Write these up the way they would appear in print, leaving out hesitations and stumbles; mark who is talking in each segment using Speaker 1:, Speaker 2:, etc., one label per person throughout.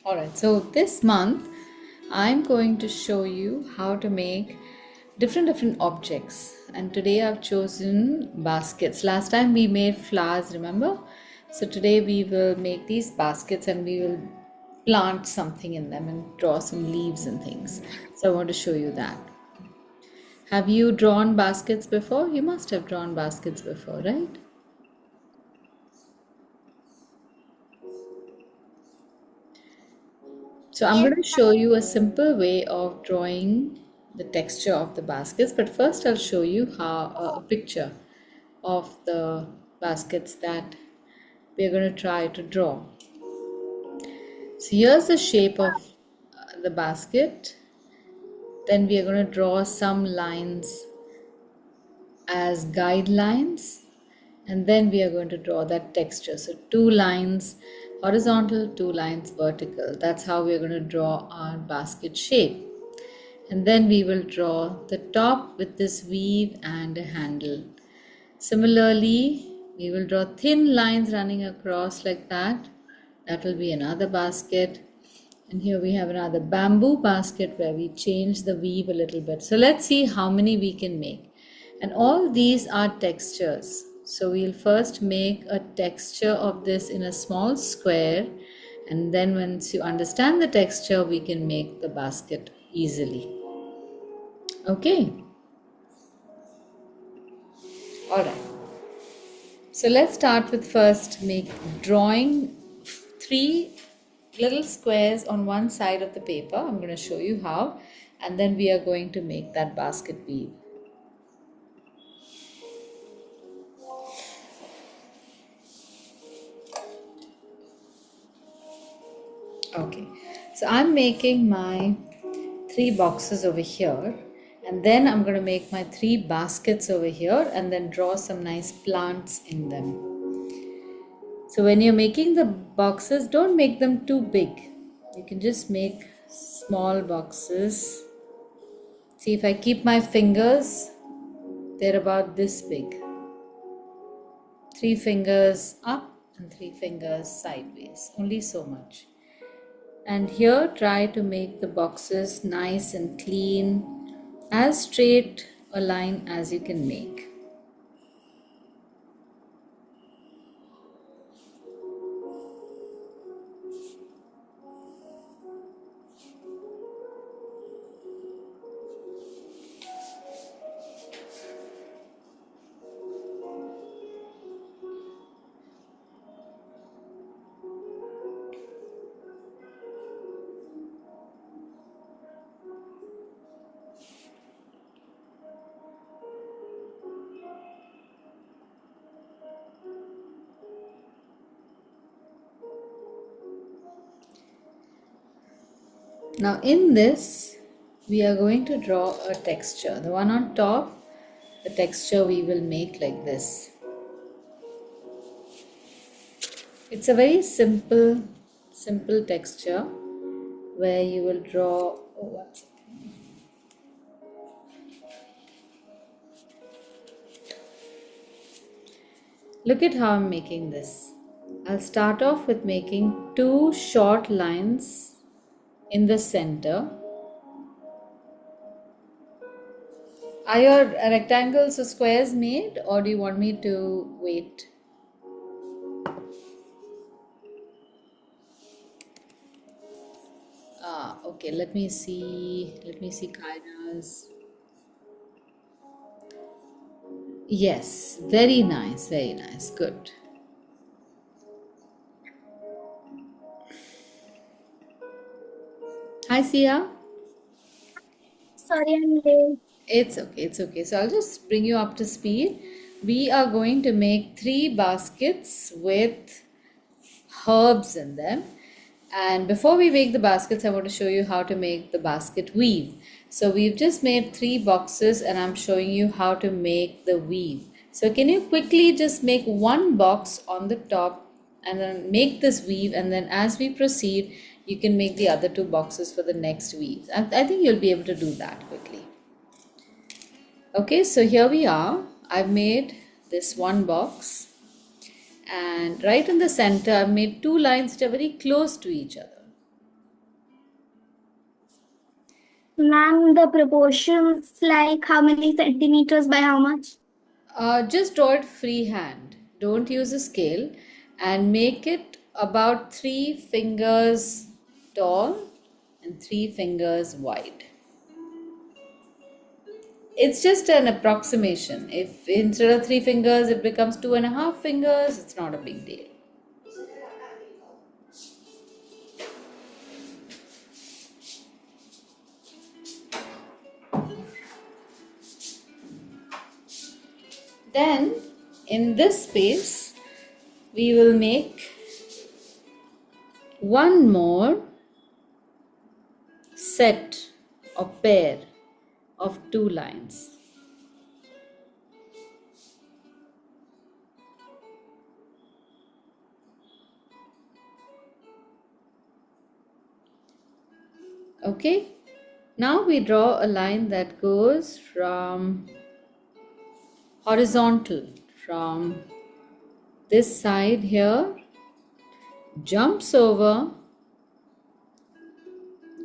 Speaker 1: Alright, so this month I'm going to show you how to make different objects, and today I've chosen baskets. Last time we made flowers, remember? So today we will make these baskets and we will plant something in them and draw some leaves and things. So I want to show you that. Have you drawn baskets before? You must have drawn baskets before, right? So I'm
Speaker 2: Yes,
Speaker 1: going to show you a simple way of drawing the texture of the baskets, but first I'll show you how a picture of the baskets that we're going to try to draw. So here's the shape of the basket. Then we are going to draw some lines as guidelines, and then we are going to draw that texture. So two lines horizontal, two lines vertical. That's how we are going to draw our basket shape. And then we will draw the top with this weave and a handle. Similarly, we will draw thin lines running across like that. That will be another basket. And here we have another bamboo basket where we change the weave a little bit. So let's see how many we can make. And all these are textures. So we'll first make a texture of this in a small square, and then once you understand the texture, we can make the basket easily. Okay, all right. So let's start with first make drawing three little squares on one side of the paper. I'm going to show you how, and then we are going to make that basket weave. Okay, so I'm making my three boxes over here, and then I'm going to make my three baskets over here and then draw some nice plants in them. So when you're making the boxes, don't make them too big. You can just make small boxes. See, if I keep my fingers, they're about this big. Three fingers up and three fingers sideways, only so much. And here try to make the boxes nice and clean, as straight a line as you can make. Now in this, we are going to draw a texture. The one on top, the texture we will make like this. It's a very simple texture where you will draw. Oh, what's it? Look at how I'm making this. I'll start off with making two short lines in the center. Are your rectangles or squares made, or do you want me to wait? Okay, let me see. Let me see Kaina's. Yes, very nice, very nice. Good. Hi, Sia.
Speaker 2: sorry, I'm late.
Speaker 1: It's okay, it's okay. So I'll just bring you up to speed. We are going to make three baskets with herbs in them. And before we make the baskets, I want to show you how to make the basket weave. So we've just made three boxes and I'm showing you how to make the weave. So can you quickly just make one box on the top and then make this weave, and then as we proceed, you can make the other two boxes for the next weave. I think you'll be able to do that quickly. Okay, so here we are. I've made this one box, and right in the center I've made two lines which are very close to each other.
Speaker 2: Ma'am, the proportions like how many centimeters by how much?
Speaker 1: Just draw it freehand. Don't use a scale and make it about 3 fingers tall and 3 fingers wide. It's just an approximation. If instead of 3 fingers it becomes 2.5 fingers, it's not a big deal. Then in this space, we will make one more set or pair of 2 lines. Okay, now we draw a line that goes from horizontal from this side here, jumps over,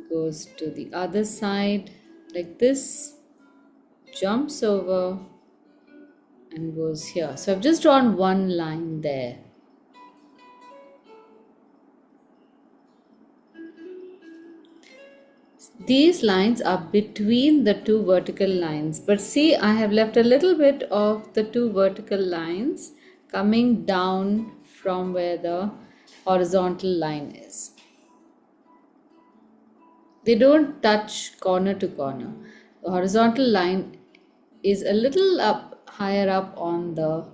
Speaker 1: goes to the other side like this, jumps over and goes here. So I've just drawn one line there. These lines are between the two vertical lines, but see, I have left a little bit of the two vertical lines coming down from where the horizontal line is. They don't touch corner to corner. The horizontal line is a little up higher up on the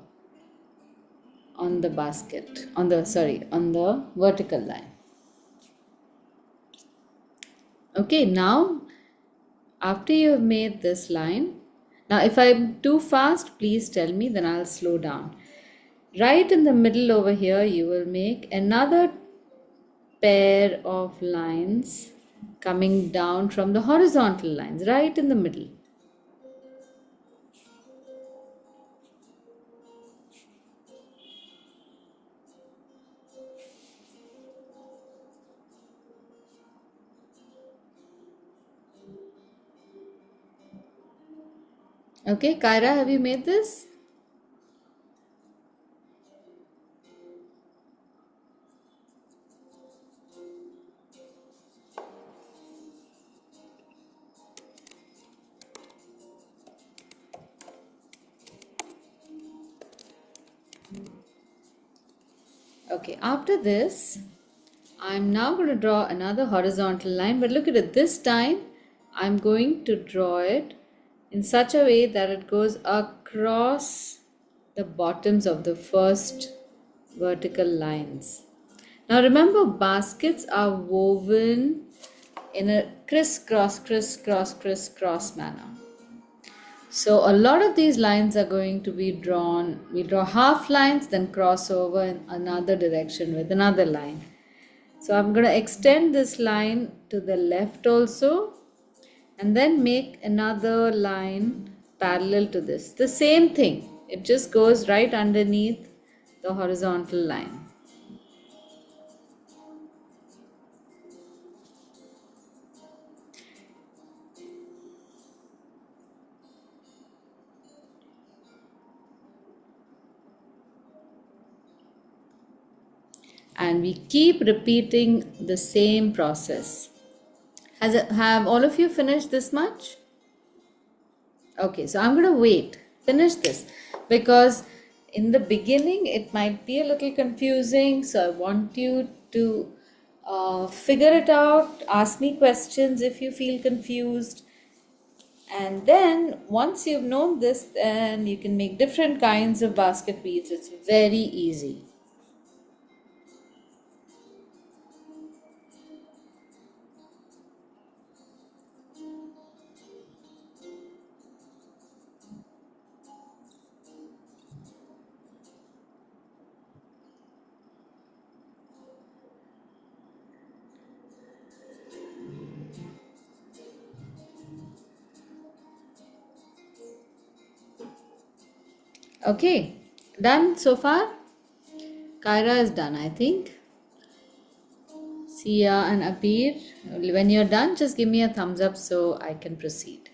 Speaker 1: basket, on the vertical line. Okay, now after you have made this line, now if I'm too fast, please tell me, then I'll slow down. Right in the middle over here, you will make another pair of lines coming down from the horizontal lines, right in the middle. Okay, Kyra, have you made this? Okay, after this, I'm now going to draw another horizontal line, but look at it, this time I'm going to draw it in such a way that it goes across the bottoms of the first vertical lines. Now remember, baskets are woven in a crisscross, crisscross, crisscross manner. So a lot of these lines are going to be drawn. We draw half lines, then cross over in another direction with another line. So I'm going to extend this line to the left also and then make another line parallel to this. The same thing. It just goes right underneath the horizontal line. And we keep repeating the same process. Have all of you finished this much? Okay, so I'm going to finish this, because in the beginning it might be a little confusing. So I want you to figure it out, ask me questions if you feel confused. And then once you've known this, then you can make different kinds of basket weaves. It's very easy. Okay, done so far? Kyra is done, I think. Sia and Abir, when you're done, just give me a thumbs up so I can proceed.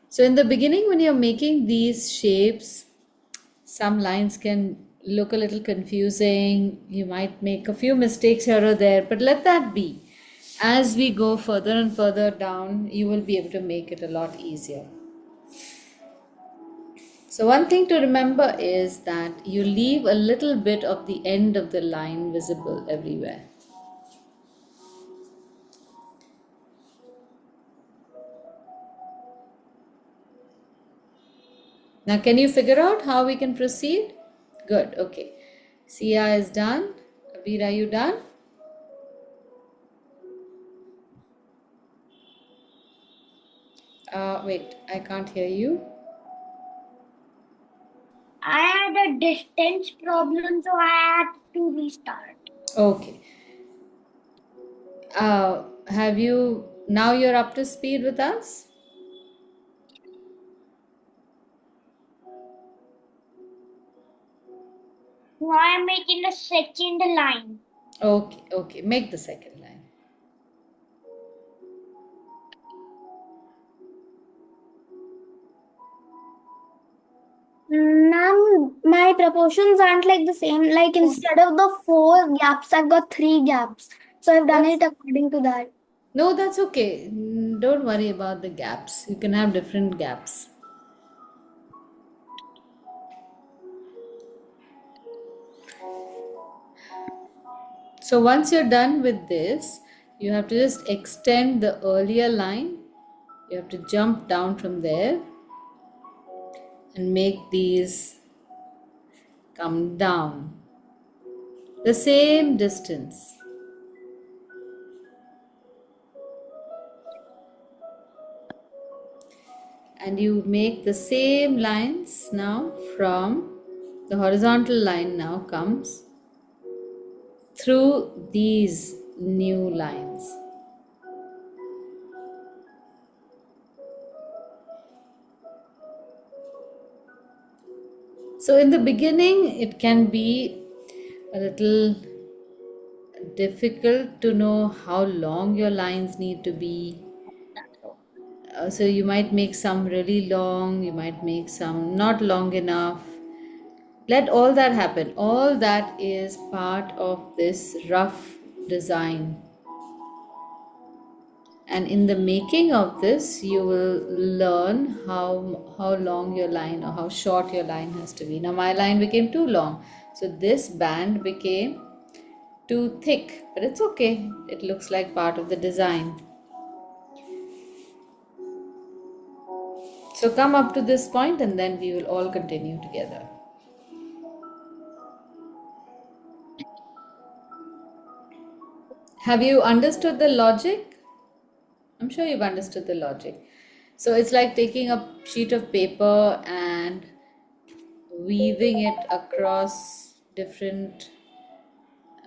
Speaker 1: So in the beginning, when you're making these shapes, some lines can look a little confusing. You might make a few mistakes here or there, but let that be. As we go further and further down, you will be able to make it a lot easier. So one thing to remember is that you leave a little bit of the end of the line visible everywhere. Now, can you figure out how we can proceed? Good, okay. Sia is done. Abir, are you done? Wait, I can't hear you.
Speaker 2: I had a distance problem, so I had to restart.
Speaker 1: Okay. Have you, now you're up to speed with us?
Speaker 2: Now I'm making the second line.
Speaker 1: Okay, okay. Make the second line.
Speaker 2: Now my proportions aren't like the same. Like instead of the 4 gaps, I've got 3 gaps. So I've done
Speaker 1: That's
Speaker 2: it according to that.
Speaker 1: no, that's okay. Don't worry about the gaps. You can have different gaps. So once you're done with this, you have to just extend the earlier line. You have to jump down from there and make these come down the same distance. And you make the same lines now from the horizontal line now comes through these new lines. So in the beginning, it can be a little difficult to know how long your lines need to be. So you might make some really long, you might make some not long enough. Let all that happen. All that is part of this rough design. And in the making of this, you will learn how long your line or how short your line has to be. Now my line became too long, so this band became too thick, but it's okay. It looks like part of the design. So come up to this point and then we will all continue together. Have you understood the logic? I'm sure you've understood the logic. So it's like taking a sheet of paper and weaving it across different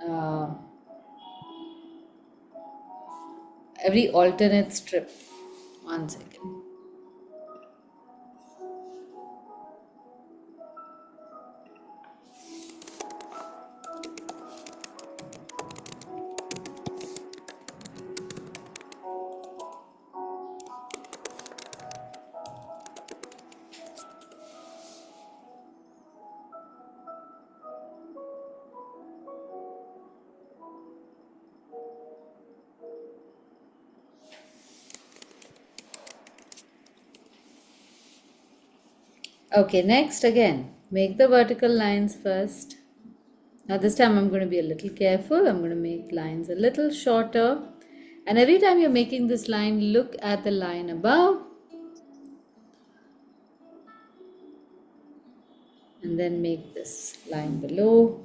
Speaker 1: uh, every alternate strip. One second. Okay, next again, make the vertical lines first. Now this time I'm going to be a little careful. I'm going to make lines a little shorter. And every time you're making this line, look at the line above and then make this line below.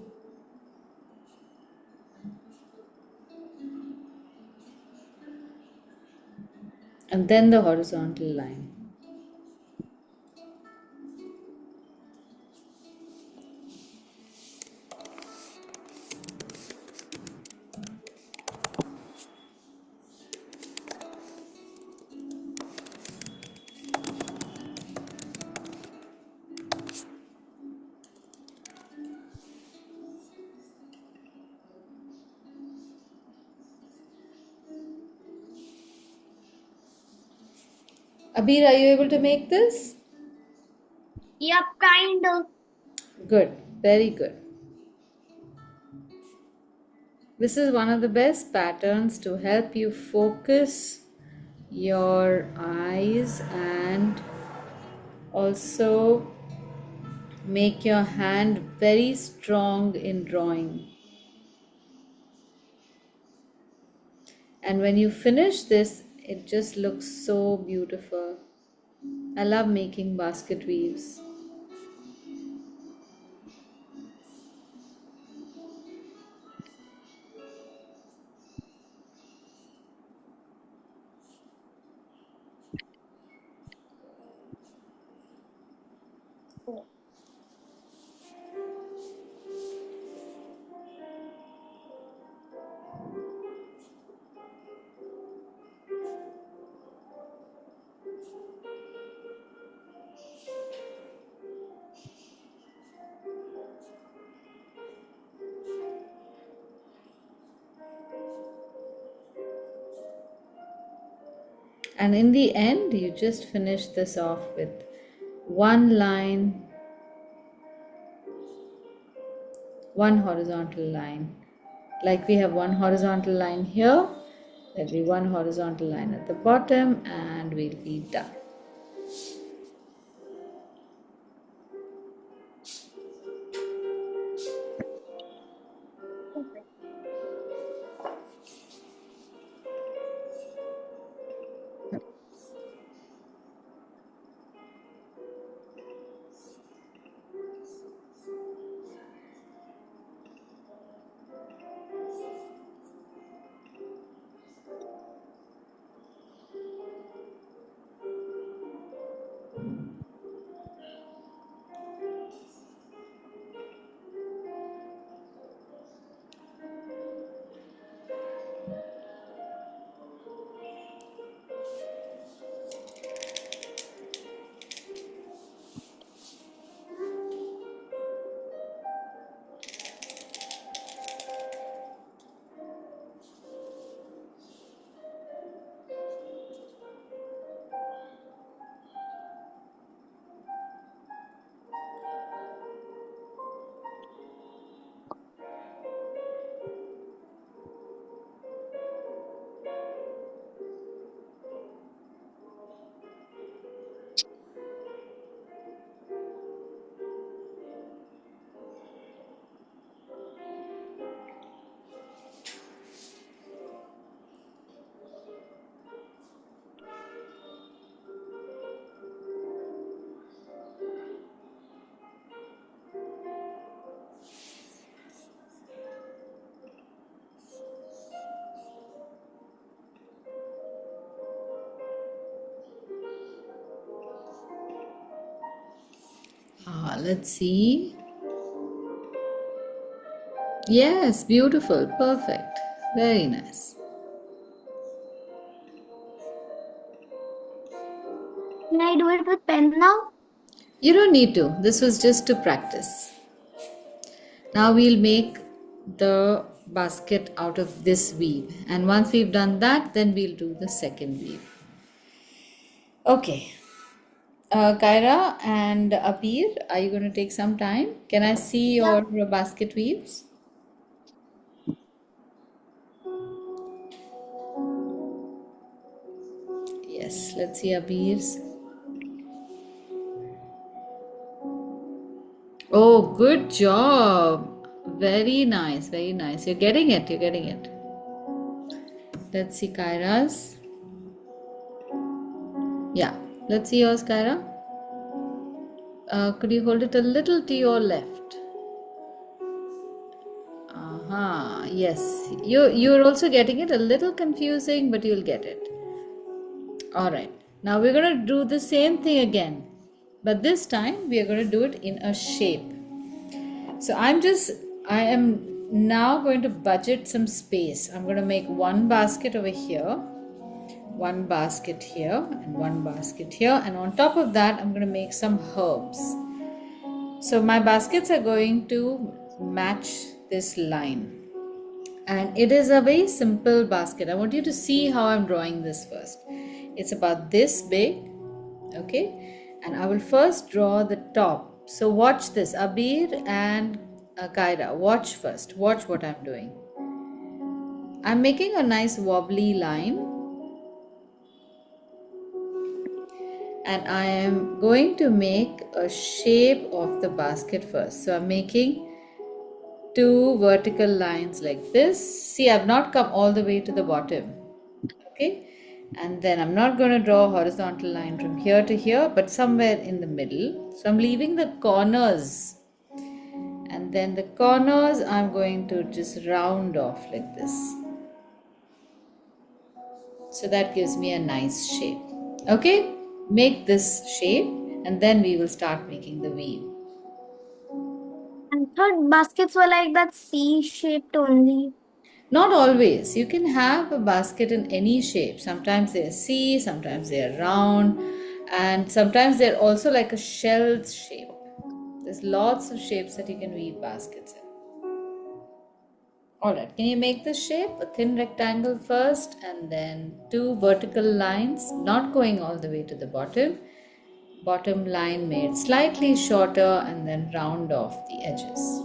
Speaker 1: And then the horizontal line. Abir, are you able to make this?
Speaker 2: Yep, kind of.
Speaker 1: Good, very good. This is one of the best patterns to help you focus your eyes and also make your hand very strong in drawing. And when you finish this, it just looks so beautiful. I love making basket weaves. And in the end, you just finish this off with one line, one horizontal line. Like we have one horizontal line here, there'll be one horizontal line at the bottom, and we'll be done. Let's see. Yes, beautiful, perfect, very nice.
Speaker 2: Can I do it with pen now?
Speaker 1: You don't need to, this was just to practice. Now we'll make the basket out of this weave, and once we've done that, then we'll do the second weave. Okay, Kyra and Abir, are you going to take some time? Can I see
Speaker 2: Yep.
Speaker 1: your basket weaves? Yes, let's see Abir's. Oh, good job. Very nice, very nice. You're getting it, you're getting it. Let's see Kyra's. Yeah, let's see yours, Kyra. Could you hold it a little to your left? Yes. You're also getting it, a little confusing, but you'll get it. All right. Now we're going to do the same thing again, but this time we are going to do it in a shape. So I am now going to budget some space. I'm going to make one basket over here, one basket here, and one basket here, and on top of that I'm going to make some herbs. So my baskets are going to match this line. And it is a very simple basket. I want you to see how I'm drawing this first. It's about this big, Okay, and I will first draw the top. So watch this, Abir and Kaira. Watch first. Watch what I'm doing. I'm making a nice wobbly line, and I am going to make a shape of the basket first. So I'm making two vertical lines like this. See, I've not come all the way to the bottom. Okay, and then I'm not going to draw a horizontal line from here to here, but somewhere in the middle. So I'm leaving the corners, and then the corners I'm going to just round off like this. So that gives me a nice shape. Okay, make this shape, and then we will start making the weave.
Speaker 2: I thought baskets were like that C shaped only.
Speaker 1: Not always. You can have a basket in any shape. Sometimes they're C, sometimes they're round, and sometimes they're also like a shell shape. There's lots of shapes that you can weave baskets in. Alright, can you make this shape? A thin rectangle first, and then two vertical lines, not going all the way to the bottom. Bottom line made slightly shorter, and then round off the edges.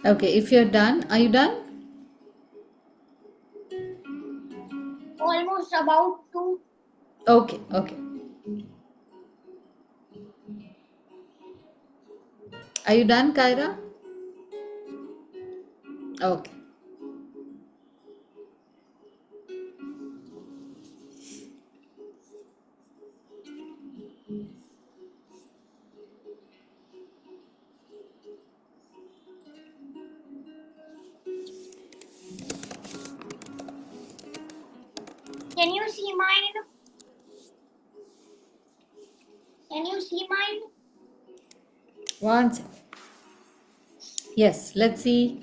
Speaker 1: Okay, if you're done, are you done?
Speaker 2: Almost about to.
Speaker 1: Okay, okay. Are you done, Kyra? Okay.
Speaker 2: Can you see mine? Can you see mine?
Speaker 1: One second. Yes, let's see.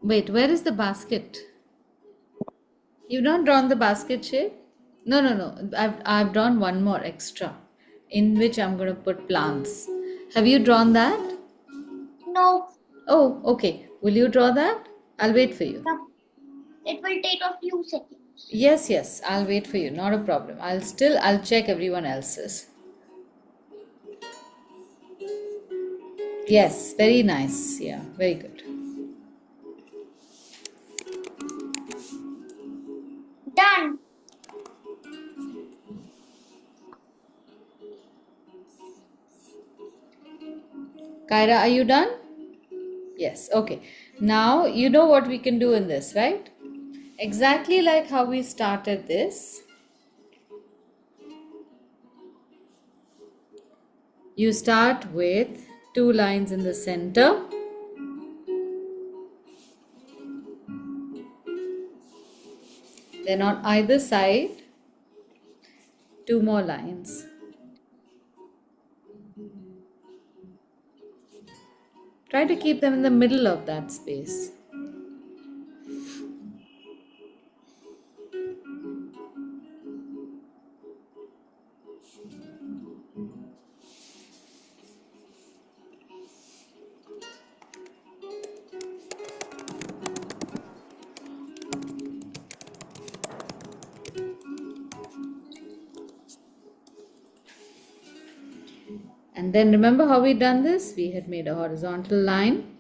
Speaker 1: Wait, where is the basket? You've not drawn the basket shape? No, no, no. I've drawn one more extra in which I'm going to put plants. Have you drawn that?
Speaker 2: No.
Speaker 1: Oh, okay. Will you draw that? I'll wait for you.
Speaker 2: No. It will take a few seconds.
Speaker 1: Yes, yes, I'll wait for you. Not a problem. I'll check everyone else's. Yes, very nice. Yeah, very good.
Speaker 2: Done.
Speaker 1: Kyra, are you done? Yes, okay. Now you know what we can do in this, right? Exactly like how we started this. You start with two lines in the center, then on either side, two more lines. Try to keep them in the middle of that space. And then remember how we done this? We had made a horizontal line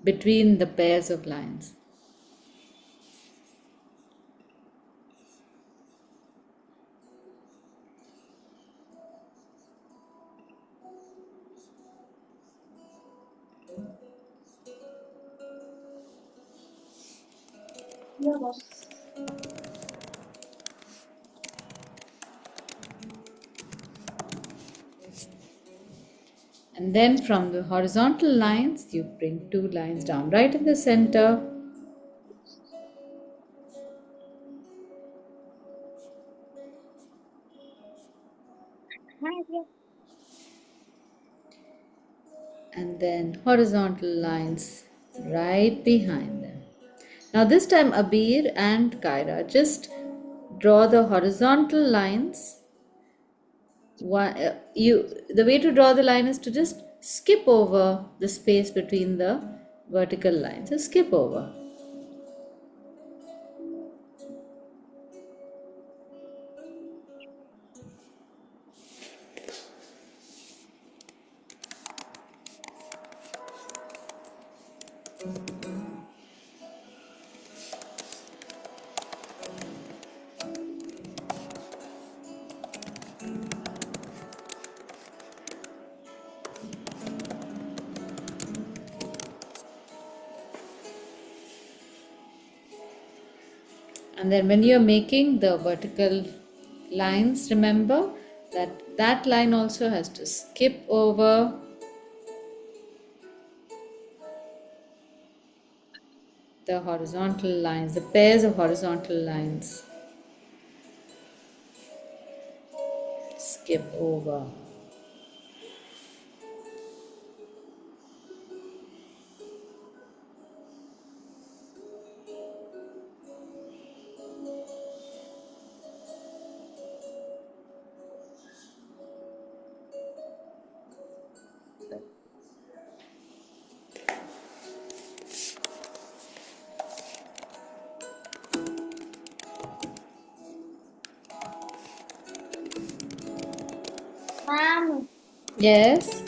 Speaker 1: between the pairs of lines.
Speaker 2: Yes.
Speaker 1: And then from the horizontal lines, you bring two lines down right in the center. And then horizontal lines right behind them. Now, this time, Abir and Kyra just draw the horizontal lines. The way to draw the line is to just skip over the space between the vertical lines. So, skip over. And then when you're making the vertical lines, remember that that line also has to skip over the horizontal lines, the pairs of horizontal lines. Skip over.
Speaker 2: Ma'am,
Speaker 1: Yes,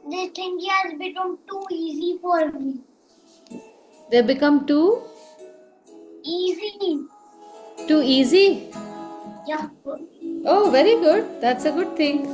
Speaker 2: this thing has become too easy for me.
Speaker 1: they become
Speaker 2: Easy.
Speaker 1: too easy.
Speaker 2: Yeah.
Speaker 1: Oh, very good. That's a good thing.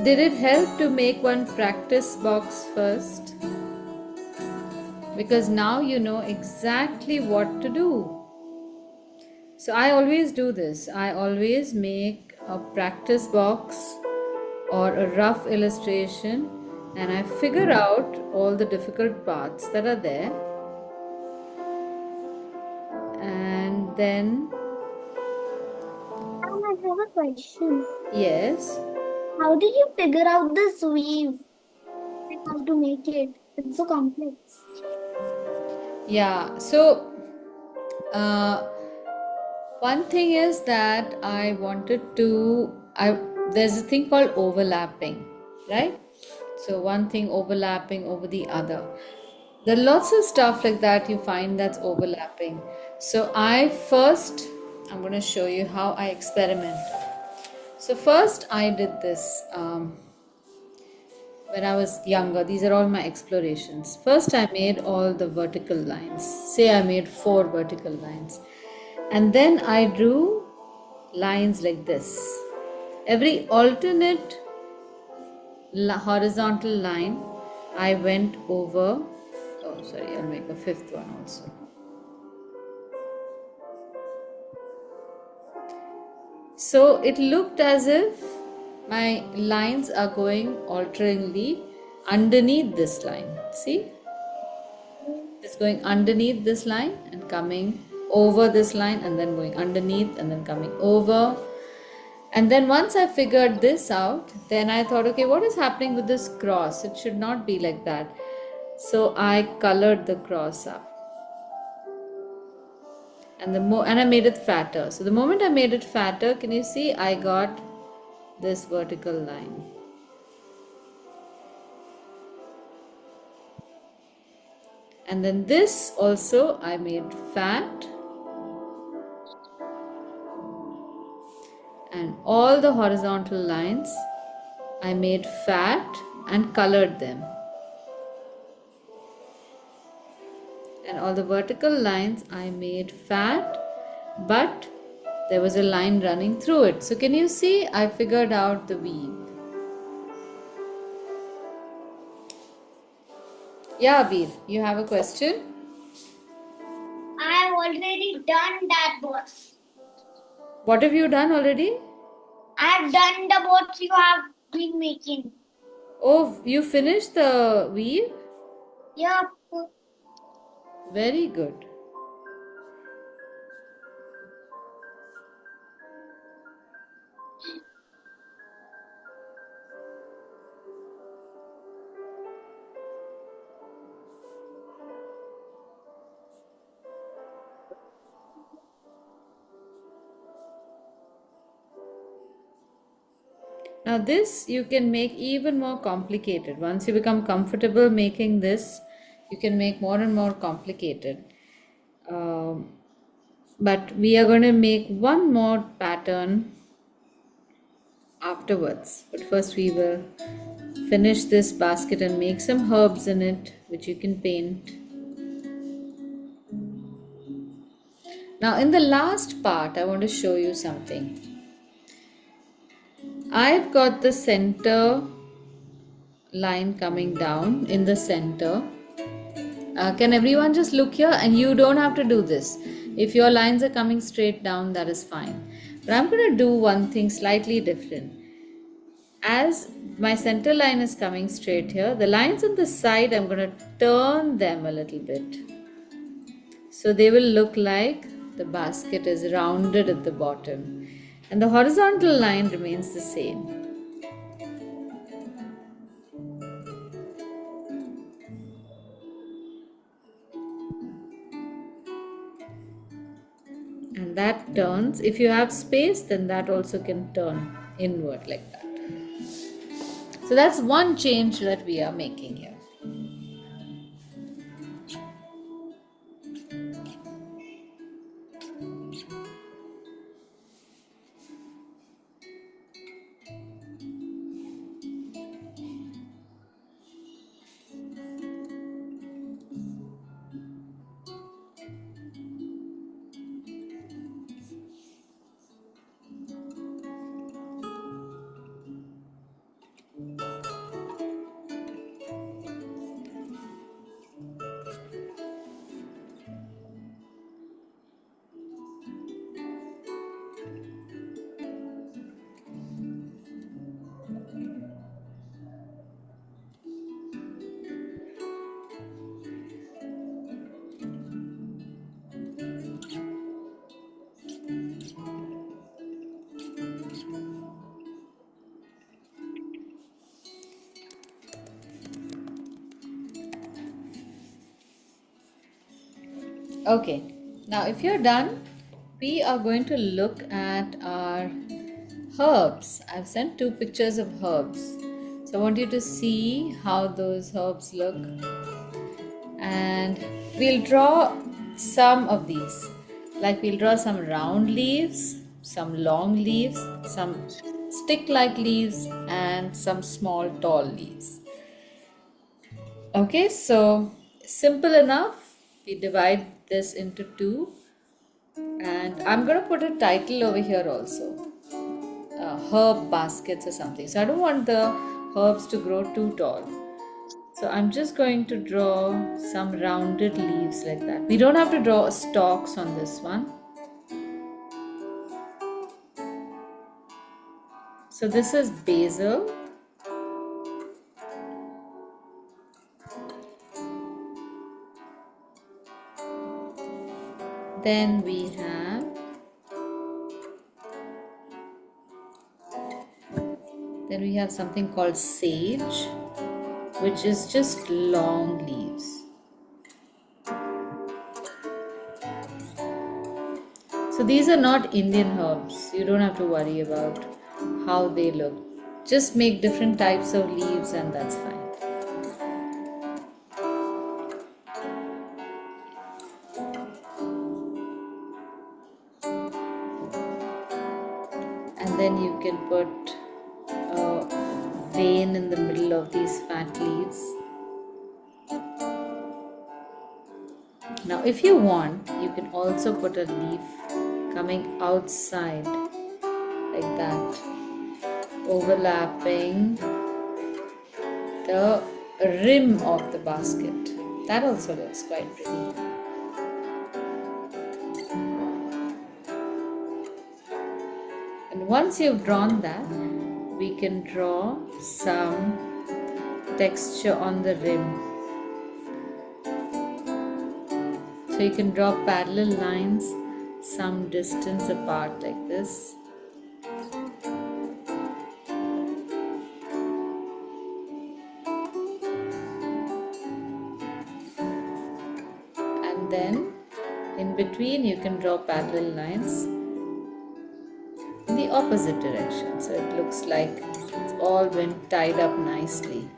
Speaker 1: Did it help to make one practice box first? Because now you know exactly what to do. So I always do this. I always make a practice box or a rough illustration and I figure out all the difficult parts that are there. And then,
Speaker 2: Ma'am, I have a question.
Speaker 1: yes,
Speaker 2: How did you figure out this weave? Like how to make it? It's so complex.
Speaker 1: yeah. So, uh, one thing is that I wanted to, there's a thing called overlapping, right? So, one thing overlapping over the other. There are lots of stuff like that you find that's overlapping. So, I'm going to show you how I experiment. So, first, I did this when I was younger. These are all my explorations. First, I made all the vertical lines. Say, I made 4 vertical lines. And then I drew lines like this. Every alternate horizontal line, I went over. Oh, sorry, I'll make a fifth one also. So it looked as if my lines are going alternatingly underneath this line. See? It's going underneath this line and coming over this line and then going underneath and then coming over. And then once I figured this out, then I thought, okay, what is happening with this cross? It should not be like that. So I colored the cross up. And I made it fatter. So the moment I made it fatter, can you see I got this vertical line. And then this also I made fat, and all the horizontal lines I made fat and colored them, and all the vertical lines I made fat, but there was a line running through it. So can you see I figured out the weave? Yeah, Veer, you have a question?
Speaker 2: I have already done that, boss.
Speaker 1: What have you done already?
Speaker 2: I have done the boats you have been making.
Speaker 1: Oh, you finished the weave?
Speaker 2: Yep.
Speaker 1: Very good. Now this you can make even more complicated. Once you become comfortable making this, you can make more and more complicated. Um, but we are going to make one more pattern afterwards. But first we will finish this basket and make some herbs in it, which you can paint. Now in the last part, I want to show you something. I've got the center line coming down in the center. Can everyone just look here? And you don't have to do this. If your lines are coming straight down, that is fine. But I'm going to do one thing slightly different. As my center line is coming straight here, the lines on the side, I'm going to turn them a little bit. So they will look like the basket is rounded at the bottom. And the horizontal line remains the same. And that turns, if you have space, then that also can turn inward like that. So that's one change that we are making here. Okay, now if you're done, we are going to look at our herbs. I've sent two pictures of herbs. So I want you to see how those herbs look. And we'll draw some of these. Like we'll draw some round leaves, some long leaves, some stick-like leaves, and some small tall leaves. Okay, so simple enough. We divide this into two, and I'm going to put a title over here also, herb baskets or something. So I don't want the herbs to grow too tall. So I'm just going to draw some rounded leaves like that. We don't have to draw stalks on this one. So this is basil. Then we have something called sage, which is just long leaves. So these are not Indian herbs. You don't have to worry about how they look. Just make different types of leaves and that's fine. vein in the middle of these fat leaves. Now, if you want, you can also put a leaf coming outside like that, overlapping the rim of the basket. That also looks quite pretty. And once you've drawn that, we can draw some texture on the rim. So you can draw parallel lines some distance apart like this. And then in between you can draw parallel lines in the opposite direction. So it looks like it's all been tied up nicely.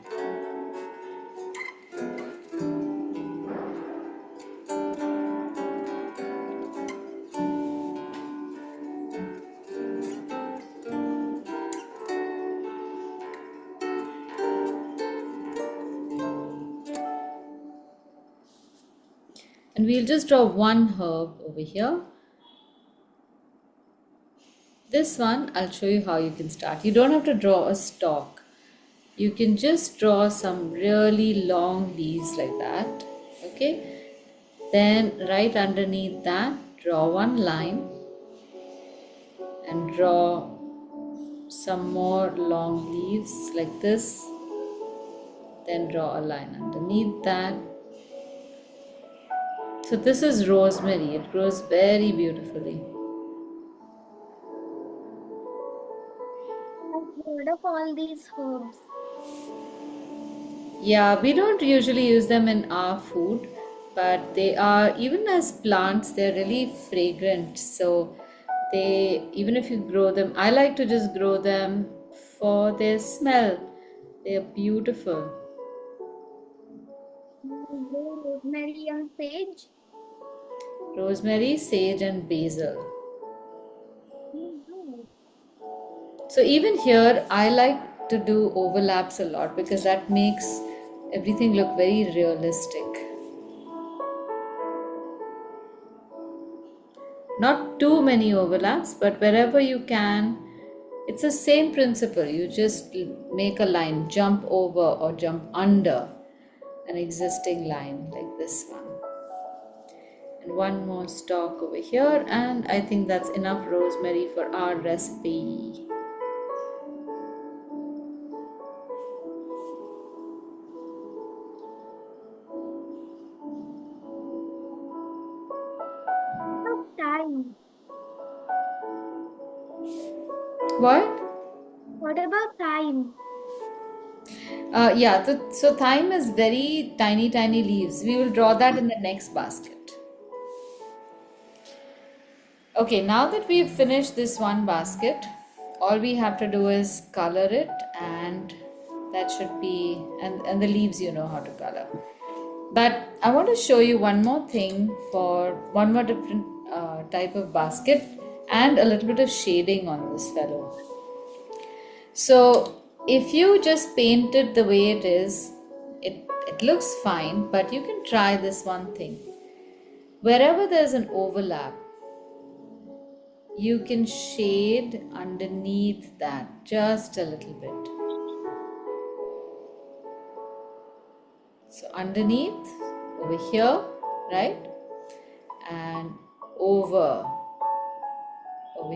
Speaker 1: And we'll just draw one herb over here. This one, I'll show you how you can start. You don't have to draw a stalk. You can just draw some really long leaves like that. Okay. Then right underneath that, draw one line and draw some more long leaves like this. Then draw a line underneath that. So this is rosemary. It grows very beautifully.
Speaker 2: I've heard of all these herbs.
Speaker 1: Yeah, we don't usually use them in our food, but they are, even as plants, they're really fragrant. So they, even if you grow them, I like to just grow them for their smell. They're beautiful.
Speaker 2: Rosemary and sage.
Speaker 1: Rosemary, sage, and basil.
Speaker 2: Mhm.
Speaker 1: So even here, I like to do overlaps a lot because that makes everything look very realistic. Not too many overlaps, but wherever you can, it's the same principle. You just make a line, jump over or jump under an existing line like this one. And one more stalk over here, and I think that's enough rosemary for our recipe.
Speaker 2: Of thyme.
Speaker 1: What?
Speaker 2: What about thyme?
Speaker 1: Yeah, so thyme is very tiny, tiny leaves. We will draw that in the next basket. Okay, now that we've finished this one basket, all we have to do is color it, and that should be, and the leaves you know how to color. But I want to show you one more thing for one more different type of basket and a little bit of shading on this fellow. So if you just paint it the way it is, it looks fine, but you can try this one thing. Wherever there's an overlap, you can shade underneath that just a little bit. So underneath, over here, right? And over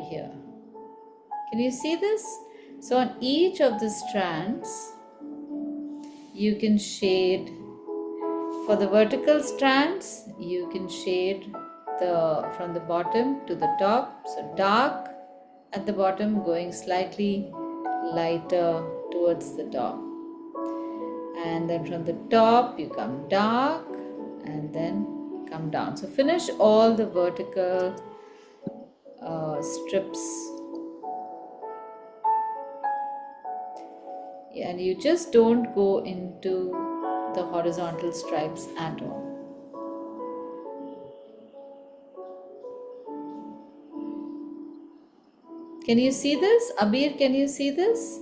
Speaker 1: here. Can you see this? So on each of the strands, you can shade. For the vertical strands, you can shade from the bottom to the top. So dark at the bottom, going slightly lighter towards the top. And then from the top, you come dark and then come down. So finish all the vertical strips. And you just don't go into the horizontal stripes at all. Can you see this? Abir, can you see this?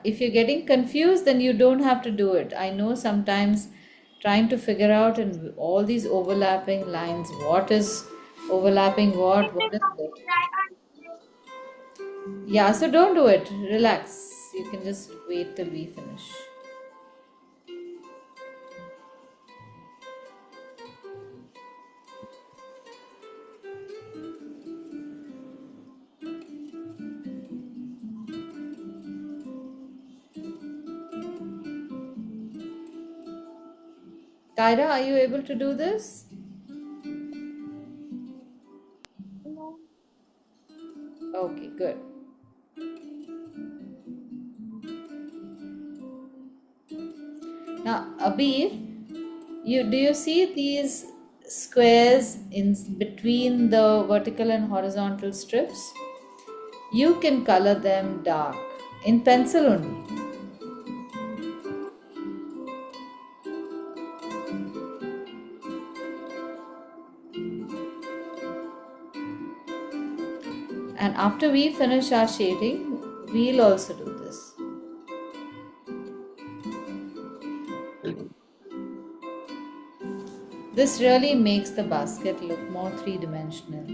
Speaker 1: If you're getting confused, then you don't have to do it. I know sometimes trying to figure out in all these overlapping lines, what is overlapping what is it? Yeah, so don't do it. Relax. You can just wait till we finish. Kyra, are you able to do this?
Speaker 2: No.
Speaker 1: Okay, good. Now, Abir, do you see these squares in between the vertical and horizontal strips? You can color them dark in pencil only. And after we finish our shading, we'll also do this. This really makes the basket look more three-dimensional.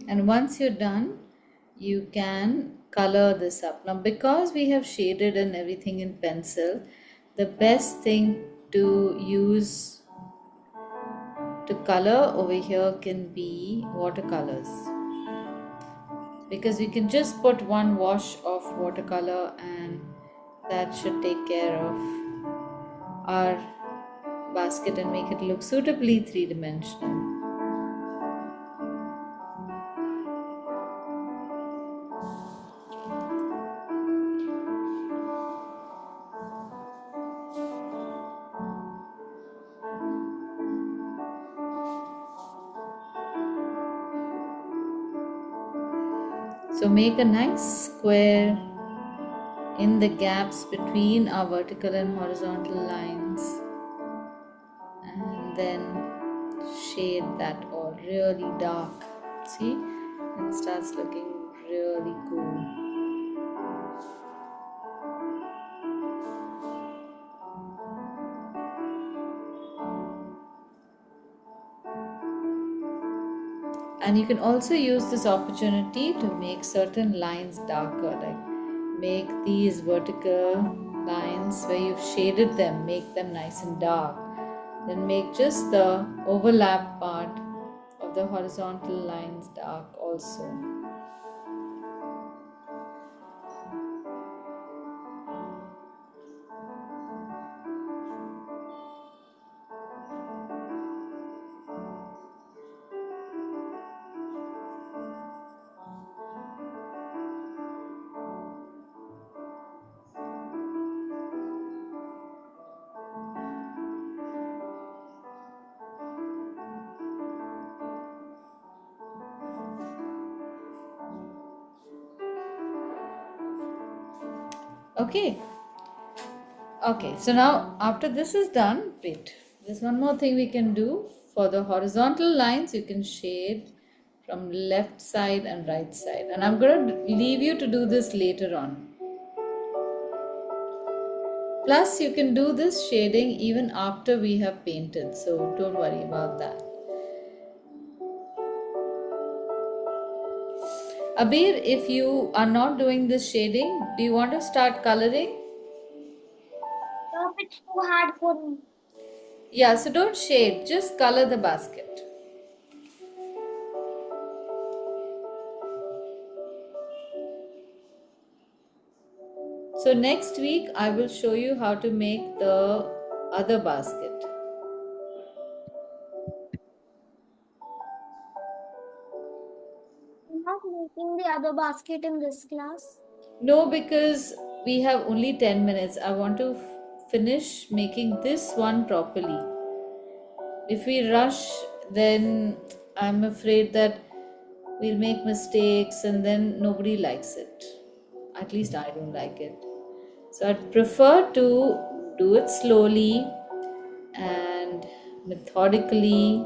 Speaker 1: And once you're done, you can color this up. Now, because we have shaded and everything in pencil, the best thing to use to color over here can be watercolors, because we can just put one wash of watercolor and that should take care of our basket and make it look suitably three-dimensional. So make a nice square in the gaps between our vertical and horizontal lines, and then shade that all really dark. See, it starts looking really cool. And you can also use this opportunity to make certain lines darker, like make these vertical lines where you've shaded them, make them nice and dark. Then make just the overlap part of the horizontal lines dark also. Okay. Okay, so now after this is done, wait, there's one more thing we can do. For the horizontal lines, you can shade from left side and right side. And I'm going to leave you to do this later on. Plus, you can do this shading even after we have painted, so don't worry about that. Abir, if you are not doing this shading, do you want to start coloring?
Speaker 2: It's too hard for me.
Speaker 1: Yeah, so don't shade, just color the basket. So next week I will show you how to make the other basket.
Speaker 2: making the other basket in this class?
Speaker 1: No, because we have only 10 minutes. I want to finish making this one properly. If we rush, then I'm afraid that we'll make mistakes and then nobody likes it. At least I don't like it. So I'd prefer to do it slowly and methodically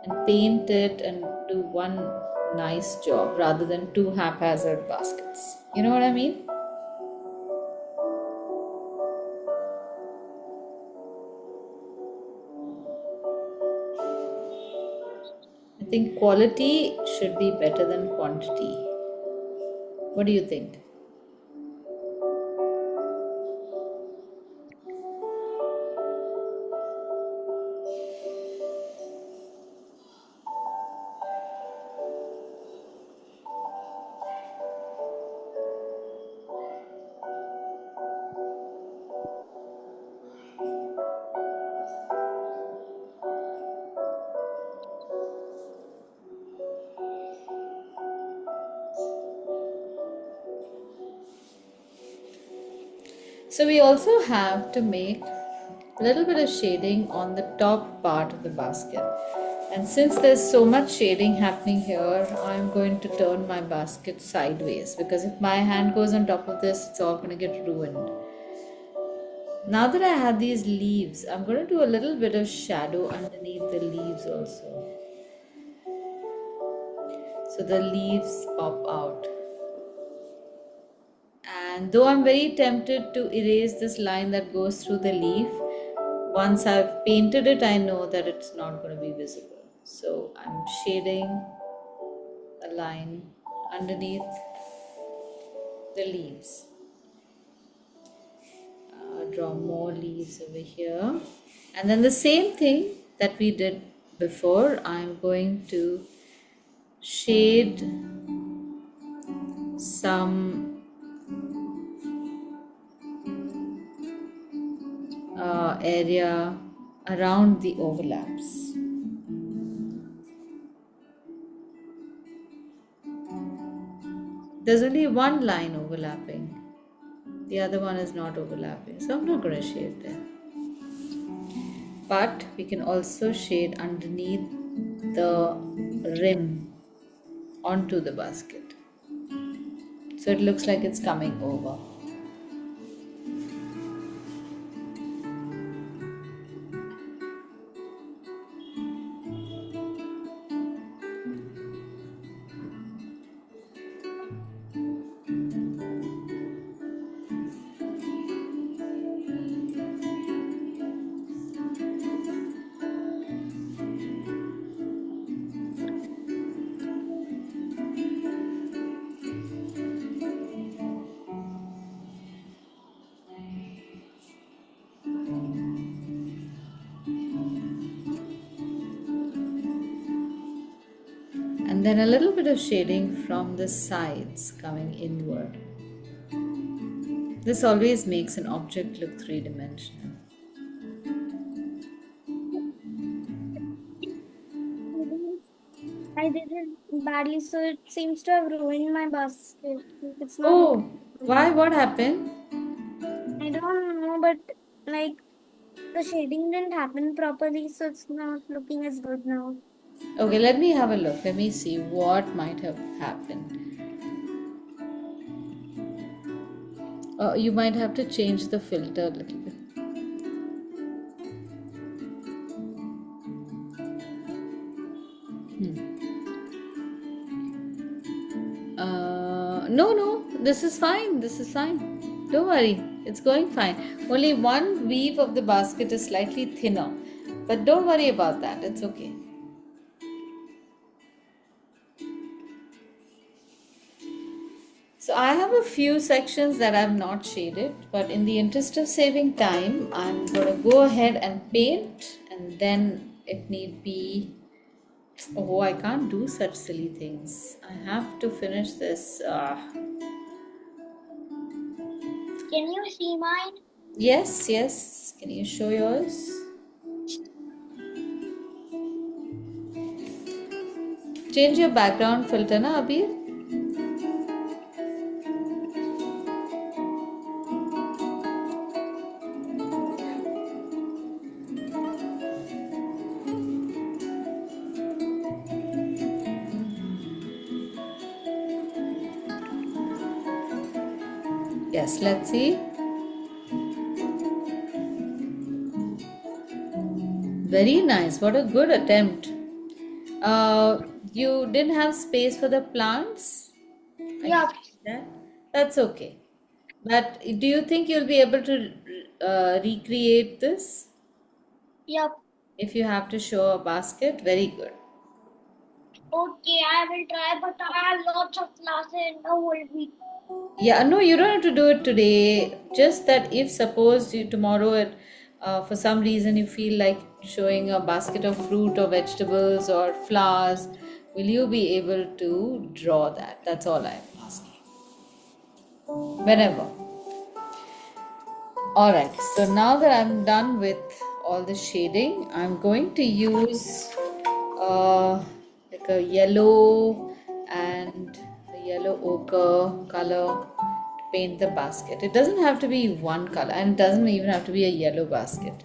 Speaker 1: and paint it and do one nice job rather than two haphazard baskets. You know what I mean? I think quality should be better than quantity. What do you think? So we also have to make a little bit of shading on the top part of the basket. And since there's so much shading happening here, I'm going to turn my basket sideways because if my hand goes on top of this, it's all going to get ruined. Now that I have these leaves, I'm going to do a little bit of shadow underneath the leaves also. So the leaves pop out. And though I'm very tempted to erase this line that goes through the leaf, once I've painted it, I know that it's not going to be visible. So I'm shading a line underneath the leaves. Draw more leaves over here. And then the same thing that we did before, I'm going to shade some area around the overlaps. There's only one line overlapping, the other one is not overlapping, so I'm not going to shade there. But we can also shade underneath the rim onto the basket, so it looks like it's coming over. And then a little bit of shading from the sides coming inward. This always makes an object look three-dimensional.
Speaker 2: I did it badly, so it seems to have ruined my basket. It's not
Speaker 1: Oh,
Speaker 2: looking
Speaker 1: why?
Speaker 2: properly.
Speaker 1: What happened?
Speaker 2: I don't know, but like the shading didn't happen properly, so it's not looking as good now.
Speaker 1: Okay, let me have a look. Let me see what might have happened. You might have to change the filter a little bit. No, no, this is fine. This is fine. Don't worry, it's going fine. Only one weave of the basket is slightly thinner, but don't worry about that. It's okay. So I have a few sections that I've not shaded, but in the interest of saving time, I'm going to go ahead and paint, and then if need be, oh, I can't do such silly things. I have to finish this.
Speaker 2: Can you see mine?
Speaker 1: Yes, yes. Can you show yours? Change your background filter, na Abhi? Yes, let's see. Very nice. What a good attempt. You didn't have space for the plants? I can
Speaker 2: Yup,
Speaker 1: see that. That's okay. But do you think you'll be able to recreate this
Speaker 2: yup.
Speaker 1: if you have to show a basket? Very good.
Speaker 2: Okay, I will try, but I have lots of classes in the whole week.
Speaker 1: Yeah, no, you don't have to do it today. Just that if suppose you tomorrow for some reason you feel like showing a basket of fruit or vegetables or flowers, will you be able to draw that? That's all I'm asking. Whenever. All right. So now that I'm done with all the shading, I'm going to use like a yellow and a yellow ochre color to paint the basket. It doesn't have to be one color, and it doesn't even have to be a yellow basket.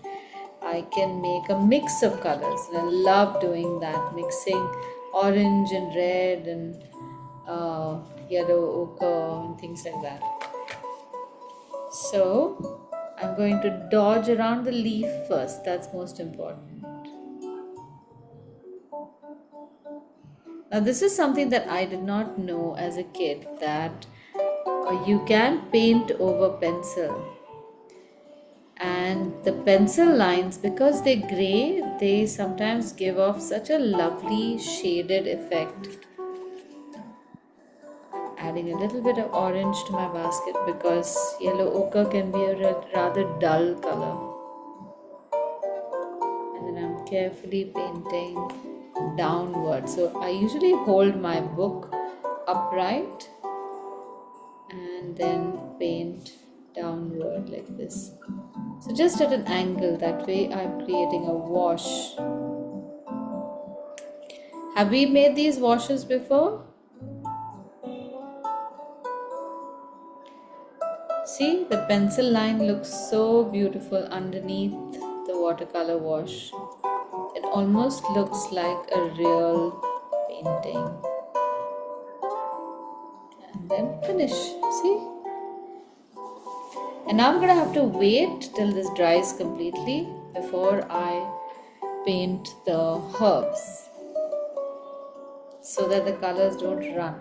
Speaker 1: I can make a mix of colors, and I love doing that, mixing orange and red and yellow ochre and things like that. So I'm going to dodge around the leaf first. That's most important. Now, this is something that I did not know as a kid, that you can paint over pencil. And the pencil lines, because they're gray, they sometimes give off such a lovely shaded effect. Adding a little bit of orange to my basket because yellow ochre can be a rather dull color. And then I'm carefully painting downward. So I usually hold my book upright and then paint downward like this. So just at an angle, that way I'm creating a wash. Have we made these washes before? See, the pencil line looks so beautiful underneath the watercolor wash. It almost looks like a real painting. And then finish. See? And now I'm gonna have to wait till this dries completely before I paint the herbs so that the colors don't run.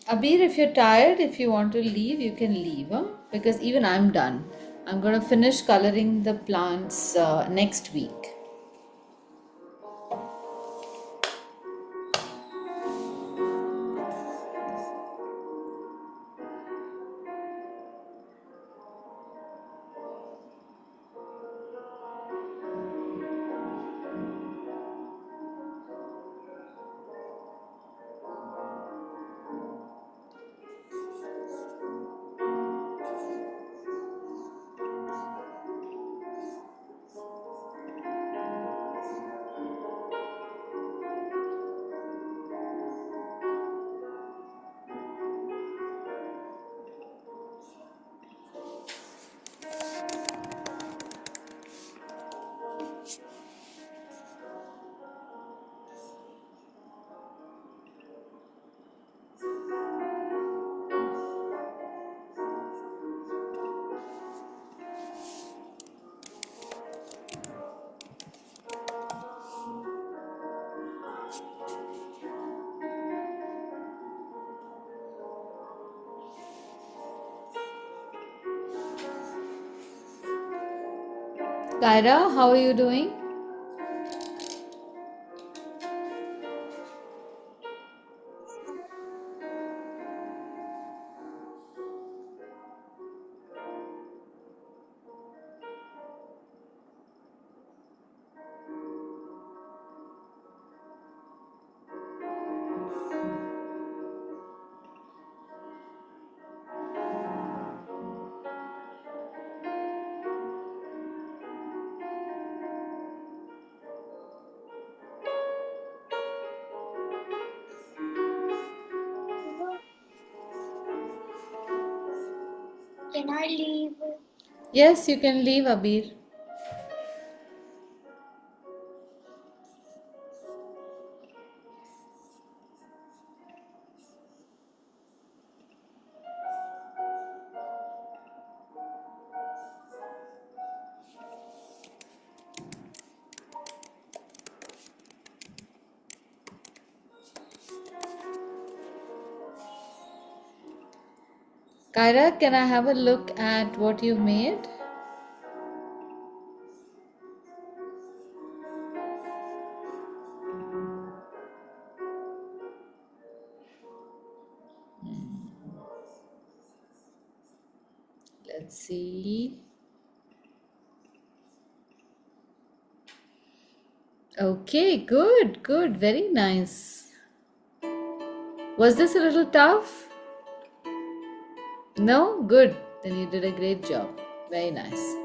Speaker 1: Abir, if you're tired, if you want to leave, you can leave, huh? Because even I'm done. I'm gonna finish coloring the plants next week. Kyra, how are you doing?
Speaker 2: Can I leave?
Speaker 1: Yes, you can leave, Abir. Kyra, can I have a look at what you've made? Let's see. Okay, good, good, very nice. Was this a little tough? No? Good. Then you did a great job. Very nice.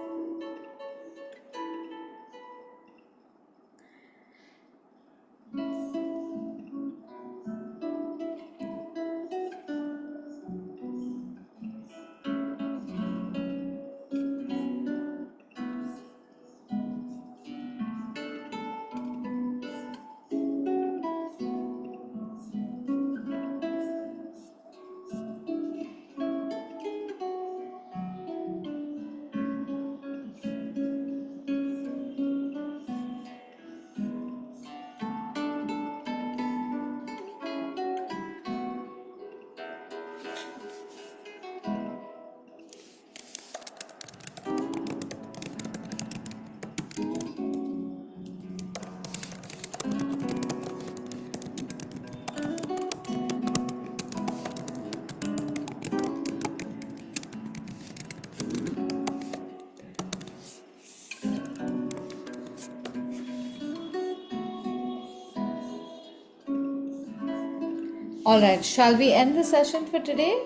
Speaker 1: All right, shall we end the session for today?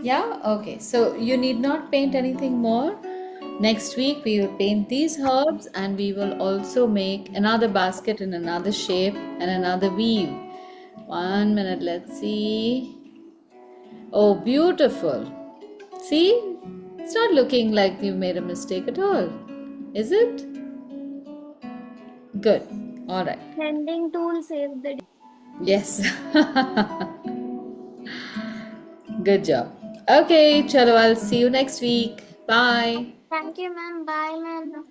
Speaker 1: Yeah, okay. So you need not paint anything more. Next week we will paint these herbs and we will also make another basket in another shape and another weave. 1 minute, let's see. Oh, beautiful. See, it's not looking like you made a mistake at all, is it? Good. All right.
Speaker 2: Blending tool saved the day.
Speaker 1: Yes. Good job. Okay, chalo, I'll see you next week. Bye.
Speaker 2: Thank you, ma'am. Bye, ma'am.